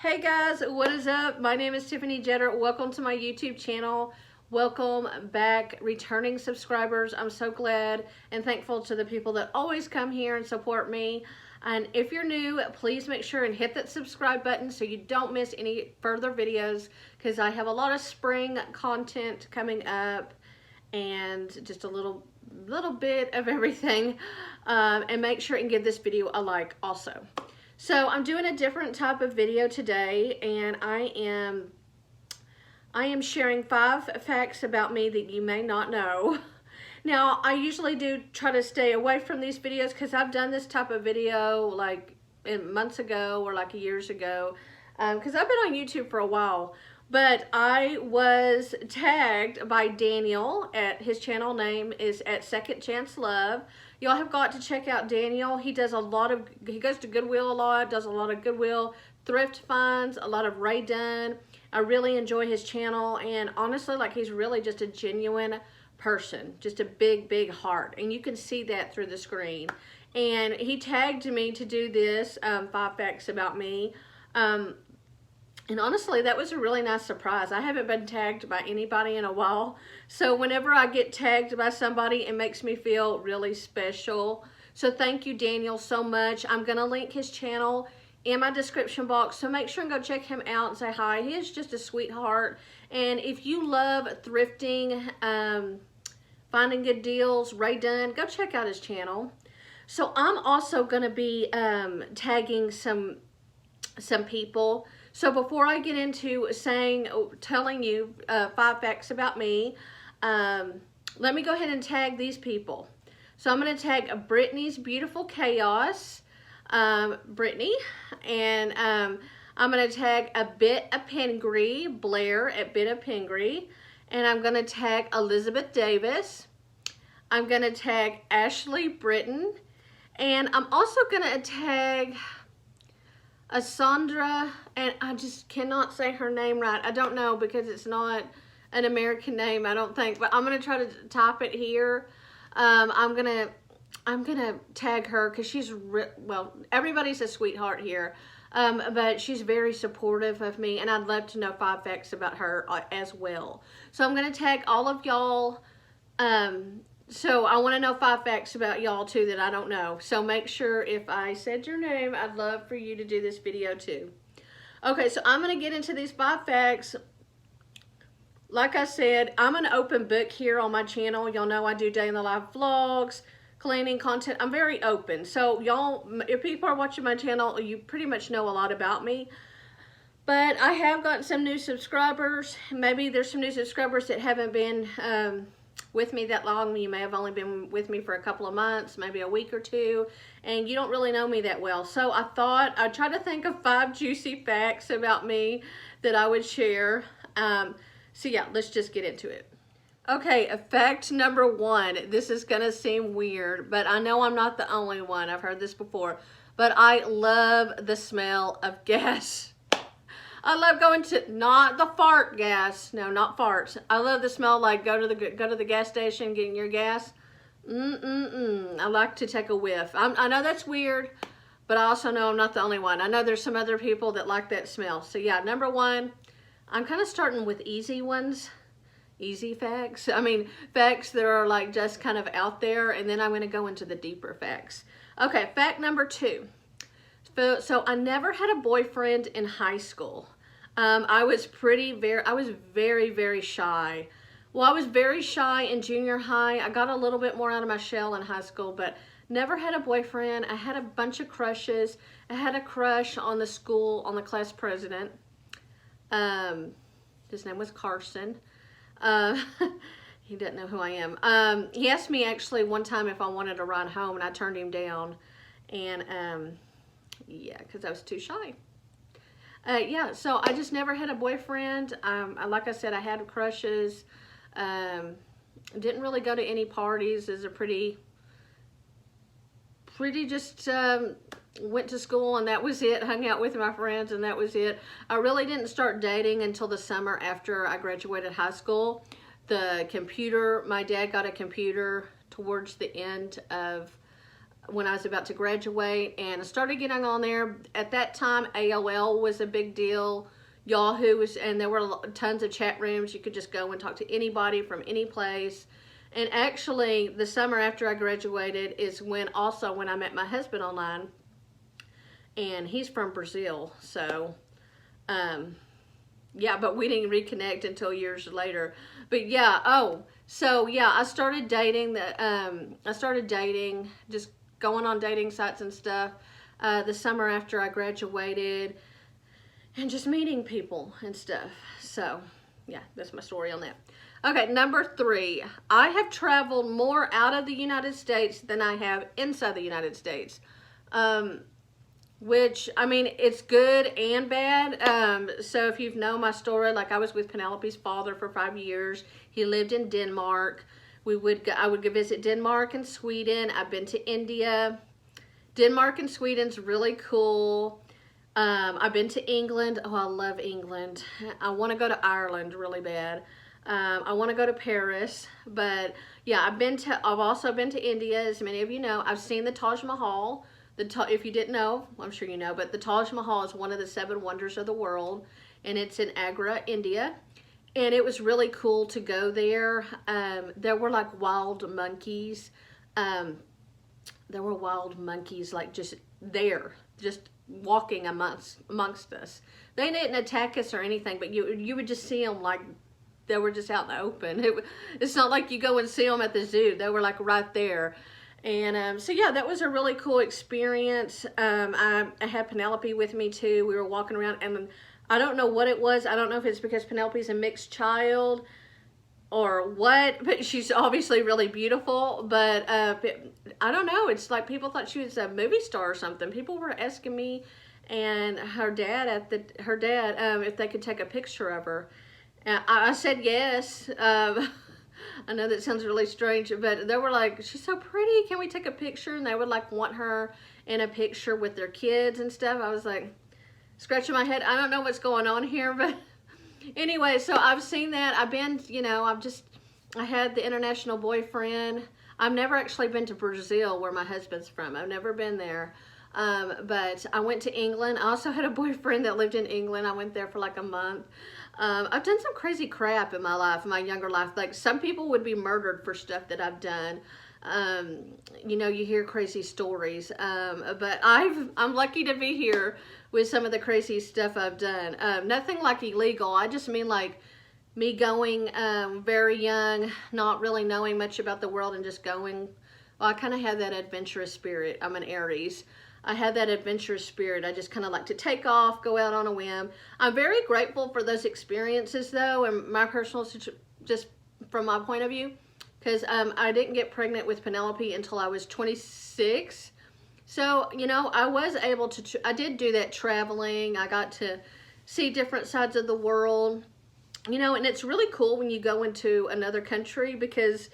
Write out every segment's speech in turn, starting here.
Hey guys, what is up? My name is Tiffany Jetter. Welcome to my YouTube channel. Welcome back, returning subscribers. I'm so glad and thankful to the people that always come here and support me. And if you're new, please make sure and hit that subscribe button so you don't miss any further videos, because I have a lot of spring content coming up and just a little bit of everything. And make sure and give this video a like also. So I'm doing a different type of video today, and I am sharing 5 facts about me that you may not know. Now, I usually do try to stay away from these videos because I've done this type of video like months ago or like years ago, because I've been on YouTube for a while. But I was tagged by Daniel. At his channel name is at Second Chance Love. Y'all have got to check out Daniel. He does he goes to Goodwill a lot, does a lot of Goodwill thrift finds, a lot of Ray Dunn. I really enjoy his channel, and honestly, like, he's really just a genuine person, just a big heart, and you can see that through the screen. And he tagged me to do this 5 facts about me. And honestly, that was a really nice surprise. I haven't been tagged by anybody in a while. So whenever I get tagged by somebody, it makes me feel really special. So thank you, Daniel, so much. I'm going to link his channel in my description box. So make sure and go check him out and say hi. He is just a sweetheart. And if you love thrifting, finding good deals, Ray Dunn, go check out his channel. So I'm also going to be tagging some people. So before I get into telling you 5 facts about me, let me go ahead and tag these people. So I'm going to tag Brittany's Beautiful Chaos, Brittany, and I'm going to tag A Bit of Pingree, Blair at Bit of Pingree, and I'm going to tag Elizabeth Davis. I'm going to tag Ashley Britton, and I'm also going to tag Sandra, and I just cannot say her name right. I don't know, because it's not an American name, I don't think, but I'm gonna try to type it here. I'm gonna tag her because she's well, everybody's a sweetheart here, but she's very supportive of me, and I'd love to know 5 facts about her as well. So I'm gonna tag all of y'all. So I want to know 5 facts about y'all too that I don't know. So make sure, if I said your name, I'd love for you to do this video too. Okay, so I'm going to get into these 5 facts. Like I said, I'm an open book here on my channel. Y'all know I do day in the life vlogs, cleaning content. I'm very open. So y'all, if people are watching my channel, you pretty much know a lot about me. But I have gotten some new subscribers. Maybe there's some new subscribers that haven't been with me that long. You may have only been with me for a couple of months, maybe a week or 2, and you don't really know me that well. So I thought I'd try to think of 5 juicy facts about me that I would share. So yeah, let's just get into it. Okay, fact number 1. This is gonna seem weird, but I know I'm not the only one. I've heard this before, but I love the smell of gas. I love going to, not the fart gas, no, not farts. I love the smell, like go to the gas station, getting your gas. I like to take a whiff. I know that's weird, but I also know I'm not the only one. I know there's some other people that like that smell. So yeah, number 1, I'm kind of starting with easy ones, easy facts. I mean, facts that are like just kind of out there, and then I'm going to go into the deeper facts. Okay, fact number 2. So I never had a boyfriend in high school. I was very shy. Well, I was very shy in junior high. I got a little bit more out of my shell in high school, but never had a boyfriend. I had a bunch of crushes. I had a crush on the class president. His name was Carson. He didn't know who I am. He asked me actually one time if I wanted to ride home, and I turned him down. And yeah, because I was too shy. Yeah, so I just never had a boyfriend. Like I said, I had crushes. Didn't really go to any parties. Is a pretty just went to school, and that was it. Hung out with my friends, and that was it. I really didn't start dating until the summer after I graduated high school. My dad got a computer towards the end of when I was about to graduate, and I started getting on there. At that time, AOL was a big deal. Yahoo was, and there were tons of chat rooms. You could just go and talk to anybody from any place. And actually, the summer after I graduated is when I met my husband online, and he's from Brazil. So, yeah, but we didn't reconnect until years later. But yeah, I started dating. Just going on dating sites and stuff. The summer after I graduated, and just meeting people and stuff. So, yeah, that's my story on that. Okay, number 3. I have traveled more out of the United States than I have inside the United States. Which, I mean, it's good and bad. So if you've known my story, like I was with Penelope's father for 5 years. He lived in Denmark. I would go visit Denmark and Sweden. I've been to India. Denmark and Sweden's really cool. I've been to England. Oh, I love England. I want to go to Ireland really bad. I want to go to Paris, but yeah, I've also been to India, as many of you know. I've seen the Taj Mahal. If you didn't know, I'm sure you know, but the Taj Mahal is one of the 7 wonders of the world, and it's in Agra, India. And it was really cool to go there. There were like wild monkeys. There were wild monkeys like just there, just walking amongst us. They didn't attack us or anything, but you would just see them like they were just out in the open. It's not like you go and see them at the zoo. They were like right there. And so yeah, that was a really cool experience. I had Penelope with me too. We were walking around, and I don't know what it was. I don't know if it's because Penelope's a mixed child or what, but she's obviously really beautiful. But I don't know. It's like people thought she was a movie star or something. People were asking me and her dad if they could take a picture of her. I said yes. I know that sounds really strange, but they were like, she's so pretty, can we take a picture? And they would like want her in a picture with their kids and stuff. I was like scratching my head. I don't know what's going on here, but anyway, so I've seen that. I've been, I had the international boyfriend. I've never actually been to Brazil, where my husband's from. I've never been there. But I went to England. I also had a boyfriend that lived in England. I went there for like a month. I've done some crazy crap in my life, in my younger life. Like some people would be murdered for stuff that I've done. You hear crazy stories. But I'm lucky to be here with some of the crazy stuff I've done. Nothing like illegal. I just mean like me going very young, not really knowing much about the world and just going. Well, I kind of have that adventurous spirit. I'm an Aries. I have that adventurous spirit. I just kind of like to take off, go out on a whim. I'm very grateful for those experiences, though, and my personal, just from my point of view, because I didn't get pregnant with Penelope until I was 26. So, I was able to, I did do that traveling. I got to see different sides of the world, and it's really cool when you go into another country, because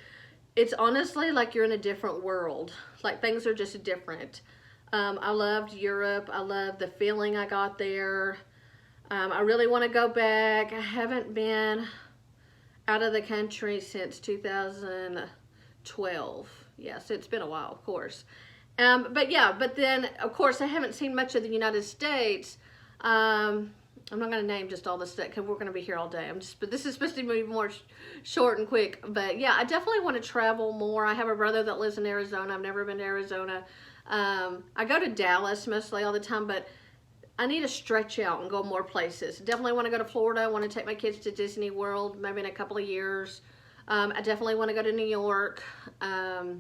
it's honestly like you're in a different world. Like things are just different. I loved Europe. I loved the feeling I got there. I really want to go back. I haven't been out of the country since 2012. Yes, it's been a while, of course. But then, of course, I haven't seen much of the United States. I'm not going to name just all the stuff because we're going to be here all day. But this is supposed to be more short and quick. But yeah, I definitely want to travel more. I have a brother that lives in Arizona. I've never been to Arizona. I go to Dallas mostly all the time, but I need to stretch out and go more places. Definitely want to go to Florida. I want to take my kids to Disney World maybe in a couple of years. I definitely want to go to New York. I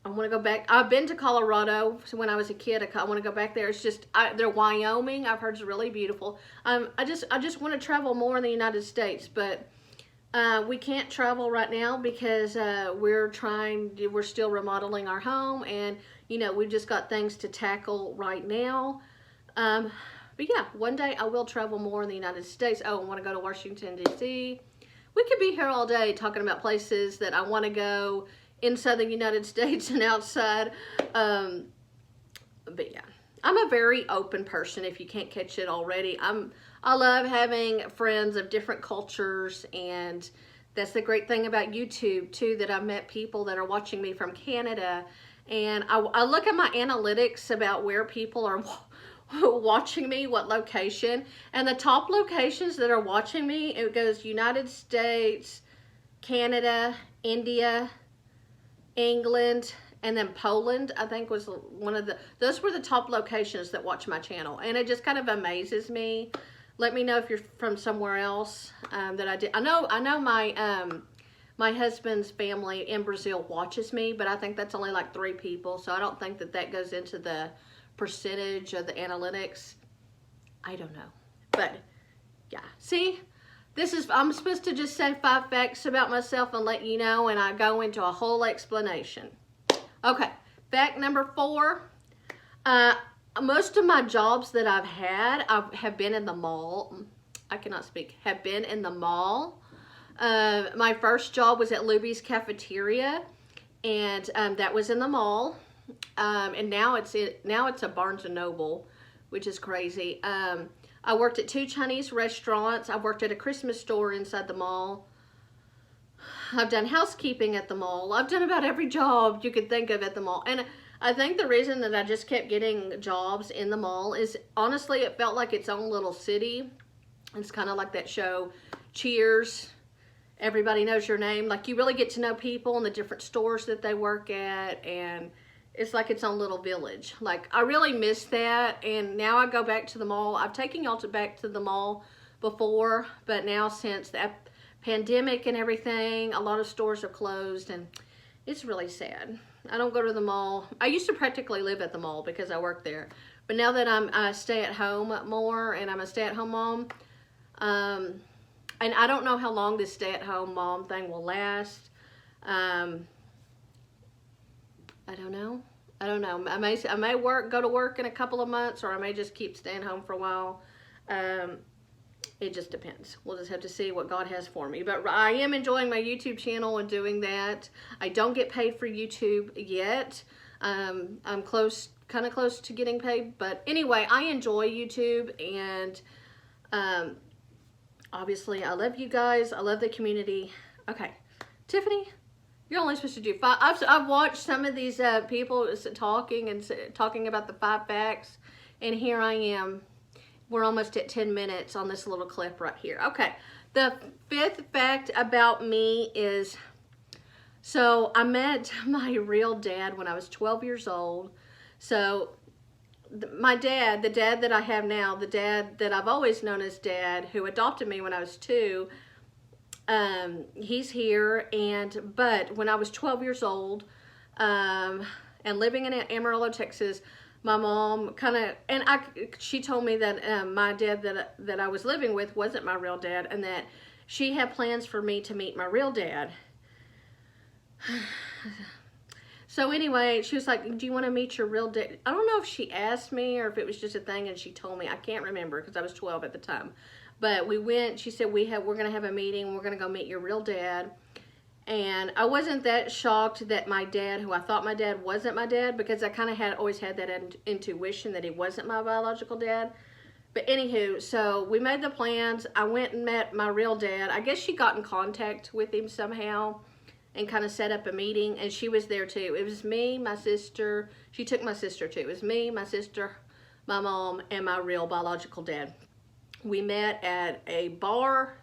want to go back. I've been to Colorado when I was a kid. I want to go back there. It's just, Wyoming, I've heard is really beautiful. I just want to travel more in the United States, but we can't travel right now because we're still remodeling our home, and we've just got things to tackle right now. But yeah, one day I will travel more in the United States. Oh, I want to go to Washington, D.C. We could be here all day talking about places that I want to go inside the United States and outside. But yeah, I'm a very open person, if you can't catch it already. I love having friends of different cultures, and that's the great thing about YouTube too, that I've met people that are watching me from Canada And I look at my analytics about where people are watching me, what location, and the top locations that are watching me, it goes United States, Canada, India, England, and then Poland, I think was one of those were the top locations that watch my channel. And it just kind of amazes me. Let me know if you're from somewhere else that I did. I know my husband's family in Brazil watches me, but I think that's only like 3 people. So I don't think that goes into the percentage of the analytics. I don't know. But yeah, see, I'm supposed to just say 5 facts about myself and let you know, and I go into a whole explanation. Okay, fact number 4. Most of my jobs that I've had, have been in the mall. I cannot speak. Have been in the mall. My first job was at Luby's Cafeteria, and that was in the mall. And now it's a Barnes & Noble, which is crazy. I worked at 2 Chinese restaurants. I worked at a Christmas store inside the mall. I've done housekeeping at the mall. I've done about every job you could think of at the mall. And I think the reason that I just kept getting jobs in the mall is, honestly, it felt like its own little city. It's kind of like that show, Cheers. Everybody knows your name. Like, you really get to know people and the different stores that they work at, and it's like its own little village. Like, I really miss that, and now I go back to the mall. I've taken y'all back to the mall before, but now since the pandemic and everything, a lot of stores are closed, and it's really sad. I don't go to the mall. I used to practically live at the mall because I work there, but now that I stay at home more, and I'm a stay-at-home mom, and I don't know how long this stay-at-home mom thing will last. I don't know. I may go to work in a couple of months, or I may just keep staying home for a while. It just depends. We'll just have to see what God has for me. But I am enjoying my YouTube channel and doing that. I don't get paid for YouTube yet. I'm kind of close to getting paid. But anyway, I enjoy YouTube, and obviously I love you guys. I love the community. Okay, Tiffany, you're only supposed to do 5. I've watched some of these people talking about the 5 facts, and here I am. We're almost at 10 minutes on this little clip right here. Okay, the 5th fact about me is, so I met my real dad when I was 12 years old. So my dad, the dad that I have now, the dad that I've always known as Dad, who adopted me when I was 2, he's here. But when I was 12 years old, and living in Amarillo, Texas, my mom she told me that my dad that I was living with wasn't my real dad, and that she had plans for me to meet my real dad. So anyway, she was like, do you want to meet your real dad? I don't know if she asked me or if it was just a thing and she told me. I can't remember because I was 12 at the time. But we went, she said, we're going to have a meeting. We're going to go meet your real dad. And I wasn't that shocked that my dad, who I thought my dad wasn't my dad, because I kind of always had that intuition that he wasn't my biological dad. But anywho, so we made the plans. I went and met my real dad. I guess she got in contact with him somehow and kind of set up a meeting, and she was there too. It was me, my sister. She took my sister too. It was me, my sister, my mom, and my real biological dad. We met at a bar.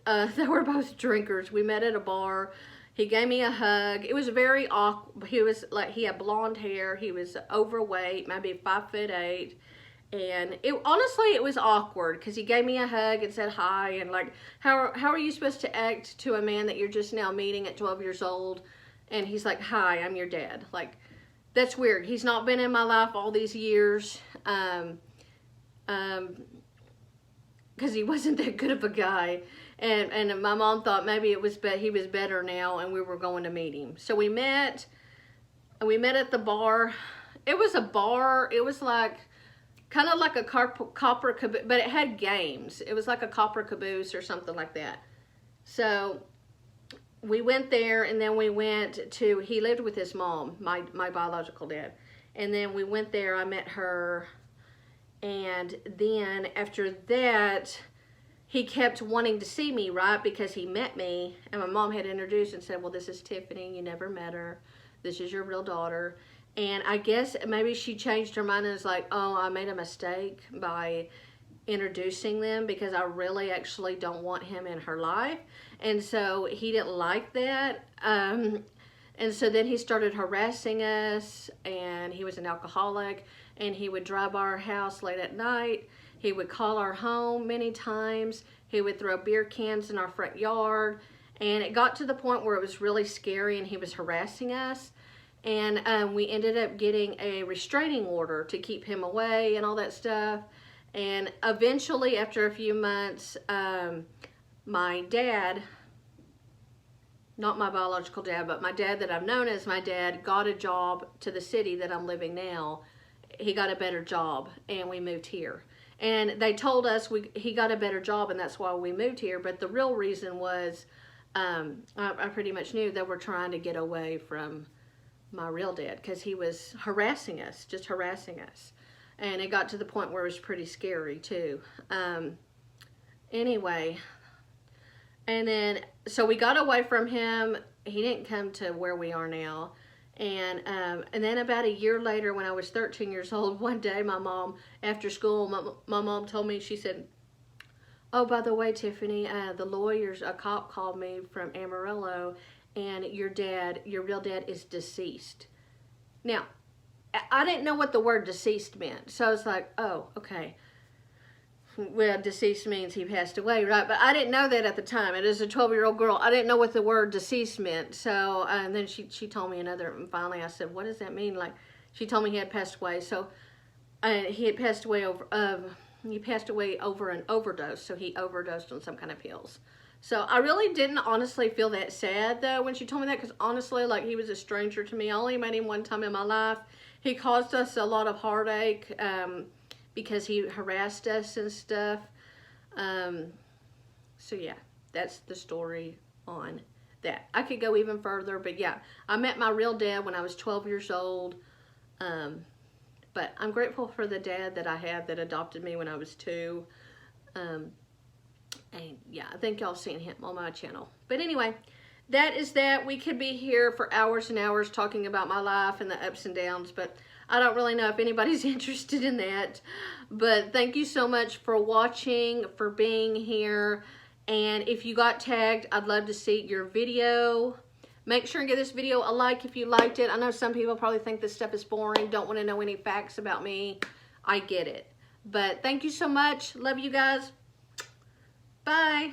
They were both drinkers. We met at a bar. He gave me a hug. It was very awkward. He had blonde hair. He was overweight, maybe 5'8". And honestly, it was awkward because he gave me a hug and said hi. And like, how are you supposed to act to a man that you're just now meeting at 12 years old? And he's like, hi, I'm your dad. Like, that's weird. He's not been in my life all these years. Because he wasn't that good of a guy. And my mom thought maybe he was better now, and we were going to meet him. So we met at the bar. It was a bar. It was like kind of like a copper caboose, but it had games. It was like a copper caboose or something like that. So we went there, and then we went to, he lived with his mom, my biological dad. And then we went there, I met her, and then after that, he kept wanting to see me, right? Because he met me, and my mom had introduced and said, well, this is Tiffany, you never met her. This is your real daughter. And I guess maybe she changed her mind and was like, oh, I made a mistake by introducing them because I really actually don't want him in her life. And so he didn't like that. And so then he started harassing us, and he was an alcoholic, and he would drive by our house late at night. He would call our home many times. He would throw beer cans in our front yard. And it got to the point where it was really scary, and he was harassing us. And we ended up getting a restraining order to keep him away and all that stuff. And eventually, after a few months, my dad, not my biological dad, but my dad that I've known as my dad, got a job to the city that I'm living now. He got a better job, and we moved here. And they told us he got a better job, and that's why we moved here. But the real reason was I pretty much knew they were trying to get away from my real dad because he was harassing us, just harassing us. And it got to the point where it was pretty scary, too. Anyway, and then, so we got away from him. He didn't come to where we are now. And then about a year later, when I was 13 years old, one day my mom, after school, my mom told me, she said, oh, by the way, Tiffany, the lawyers, a cop called me from Amarillo, and your real dad is deceased. Now, I didn't know what the word deceased meant. So I was like, oh, okay. Well, deceased means he passed away, right? But I didn't know that at the time. And as a 12-year-old girl, I didn't know what the word deceased meant. So, and then she told me another, and finally I said, what does that mean? Like, she told me he had passed away. So, he had passed away over an overdose. So he overdosed on some kind of pills. So I really didn't honestly feel that sad, though, when she told me that, because honestly, like, he was a stranger to me. I only met him one time in my life. He caused us a lot of heartache because he harassed us and stuff. So, yeah, that's the story on that. I could go even further, but, yeah, I met my real dad when I was 12 years old. But I'm grateful for the dad that I had that adopted me when I was 2. And, yeah, I think y'all seen him on my channel. But anyway, that is that. We could be here for hours and hours talking about my life and the ups and downs, but I don't really know if anybody's interested in that. But thank you so much for watching, for being here. And if you got tagged, I'd love to see your video. Make sure and give this video a like if you liked it. I know some people probably think this stuff is boring, don't want to know any facts about me. I get it. But thank you so much. Love you guys. Bye.